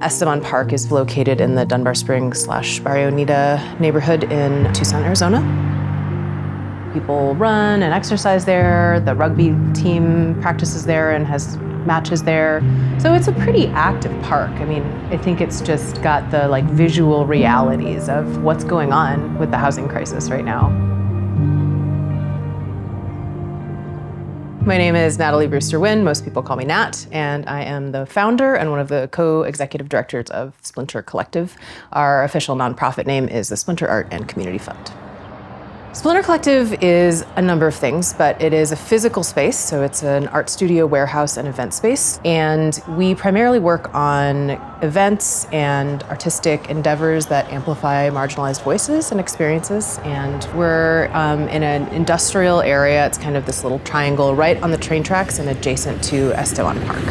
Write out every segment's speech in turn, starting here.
Estevan Park is located in the Dunbar Springs/Barrio Anita neighborhood in Tucson, Arizona. People run and exercise there. The rugby team practices there and has matches there. So it's a pretty active park. I mean, I think it's just got the visual realities of what's going on with the housing crisis right now. My name is Natalie Brewster-Wynn. Most people call me Nat, and I am the founder and one of the co-executive directors of Splinter Collective. Our official nonprofit name is the Splinter Art and Community Fund. Splinter Collective is a number of things, but it is a physical space, so it's an art studio, warehouse, and event space. And we primarily work on events and artistic endeavors that amplify marginalized voices and experiences. And we're in an industrial area. It's kind of this little triangle right on the train tracks and adjacent to Estevan Park.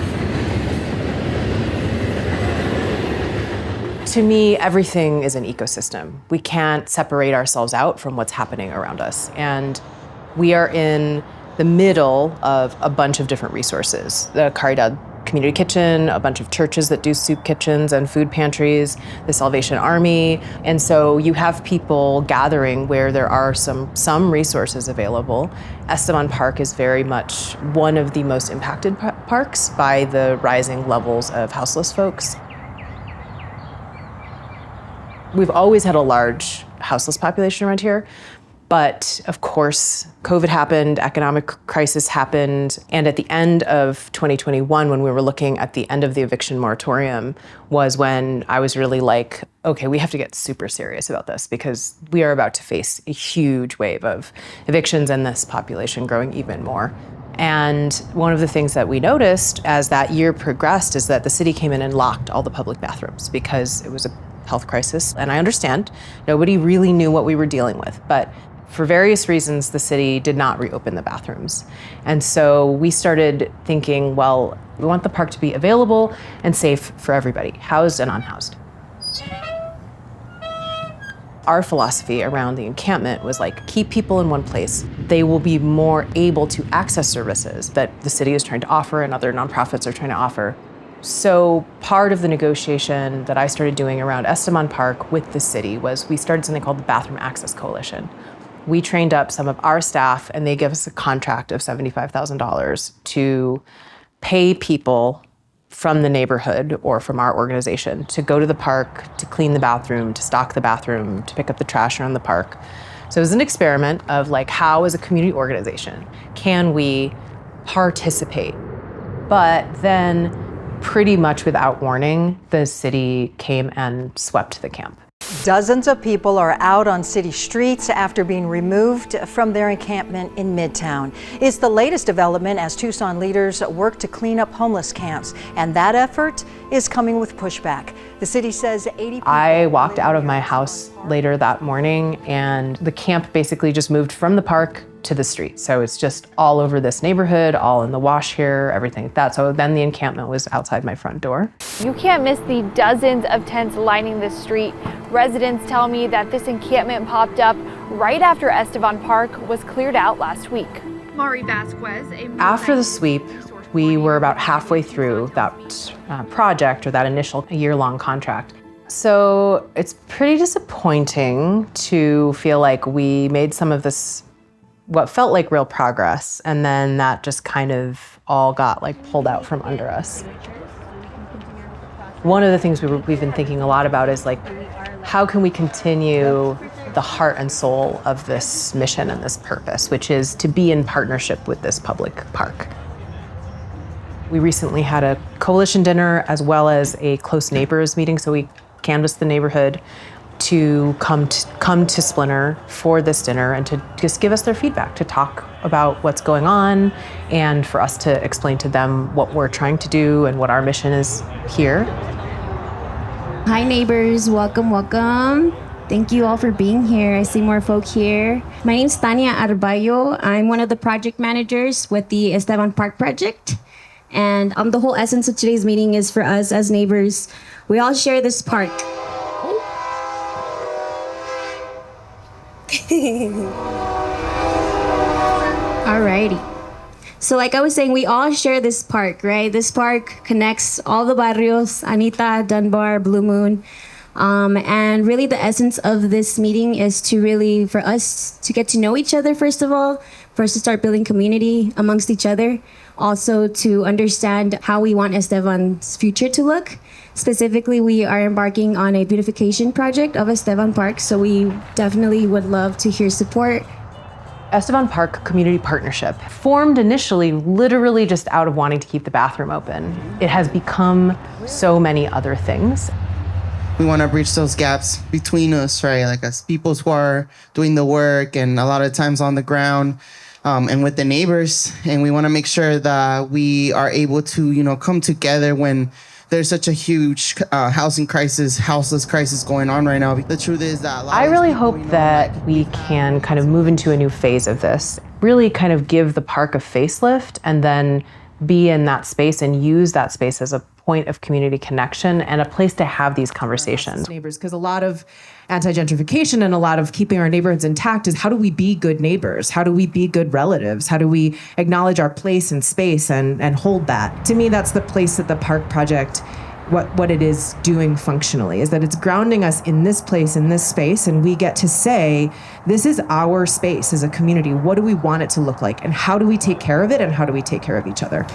To me, everything is an ecosystem. We can't separate ourselves out from what's happening around us. And we are in the middle of a bunch of different resources. The Caridad Community Kitchen, a bunch of churches that do soup kitchens and food pantries, the Salvation Army. And so you have people gathering where there are some resources available. Estevan Park is very much one of the most impacted parks by the rising levels of houseless folks. We've always had a large houseless population around here, but of course, COVID happened, economic crisis happened, and at the end of 2021, when we were looking at the end of the eviction moratorium, was when I was really like, okay, we have to get super serious about this because we are about to face a huge wave of evictions and this population growing even more. And one of the things that we noticed as that year progressed is that the city came in and locked all the public bathrooms because it was a health crisis. And I understand, nobody really knew what we were dealing with, but for various reasons, the city did not reopen the bathrooms. And so we started thinking, well, we want the park to be available and safe for everybody, housed and unhoused. Our philosophy around the encampment was keep people in one place. They will be more able to access services that the city is trying to offer and other nonprofits are trying to offer. So part of the negotiation that I started doing around Estevan Park with the city was we started something called the Bathroom Access Coalition. We trained up some of our staff and they gave us a contract of $75,000 to pay people from the neighborhood or from our organization to go to the park, to clean the bathroom, to stock the bathroom, to pick up the trash around the park. So it was an experiment of how as a community organization can we participate? But then pretty much without warning, the city came and swept the camp. Dozens of people are out on city streets after being removed from their encampment in Midtown. It's the latest development as Tucson leaders work to clean up homeless camps, and that effort is coming with pushback. The city says 80 people... I walked out of my house later that morning, and the camp basically just moved from the park to the street. So it's just all over this neighborhood, all in the wash here, everything like that. So then the encampment was outside my front door. You can't miss the dozens of tents lining the street. Residents tell me that this encampment popped up right after Estevan Park was cleared out last week. Mari Vasquez, after the sweep, we were about halfway through that project or that initial year-long contract. So it's pretty disappointing to feel like we made some of this what felt like real progress, and then that just kind of all got pulled out from under us. One of the things we've been thinking a lot about is how can we continue the heart and soul of this mission and this purpose, which is to be in partnership with this public park. We recently had a coalition dinner as well as a close neighbors meeting, so we canvassed the neighborhood to come to Splinter for this dinner and to just give us their feedback, to talk about what's going on, and for us to explain to them what we're trying to do and what our mission is here. Hi neighbors, welcome, welcome. Thank you all for being here. I see more folk here. My name's Tania Arballo. I'm one of the project managers with the Estevan Park project. And the whole essence of today's meeting is for us as neighbors. We all share this park. Alrighty. So like I was saying, we all share this park, right? This park connects all the barrios, Anita, Dunbar, Blue Moon. And really the essence of this meeting is to really, for us to get to know each other, first of all, for us to start building community amongst each other, also to understand how we want Estevan's future to look. Specifically, we are embarking on a beautification project of Estevan Park, so we definitely would love to hear support. Estevan Park Community Partnership formed initially literally just out of wanting to keep the bathroom open. It has become so many other things. We want to bridge those gaps between us, right? Like as people who are doing the work and a lot of times on the ground and with the neighbors. And we want to make sure that we are able to, come together when there's such a huge housing crisis, houseless crisis going on right now. The truth is that I really hope that we can kind of move into a new phase of this, really kind of give the park a facelift and then be in that space and use that space as a point of community connection and a place to have these conversations. Neighbors, because a lot of anti-gentrification and a lot of keeping our neighborhoods intact is how do we be good neighbors? How do we be good relatives? How do we acknowledge our place and space and hold that? To me, that's the place that the park project, what it is doing functionally, is that it's grounding us in this place, in this space, and we get to say, this is our space as a community. What do we want it to look like? And how do we take care of it? And how do we take care of each other?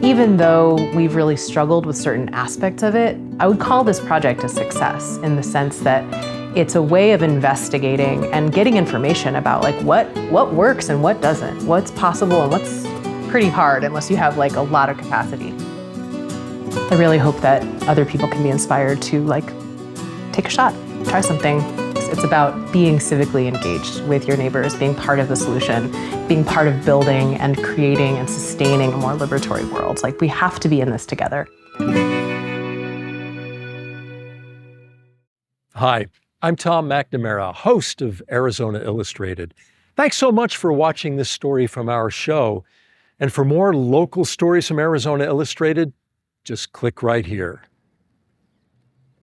Even though we've really struggled with certain aspects of it, I would call this project a success in the sense that it's a way of investigating and getting information about like what works and what doesn't, what's possible and what's pretty hard unless you have like a lot of capacity. I really hope that other people can be inspired to like take a shot, try something. It's about being civically engaged with your neighbors, being part of the solution, being part of building and creating and sustaining a more liberatory world. Like we have to be in this together. Hi, I'm Tom McNamara, host of Arizona Illustrated. Thanks so much for watching this story from our show. And for more local stories from Arizona Illustrated, just click right here.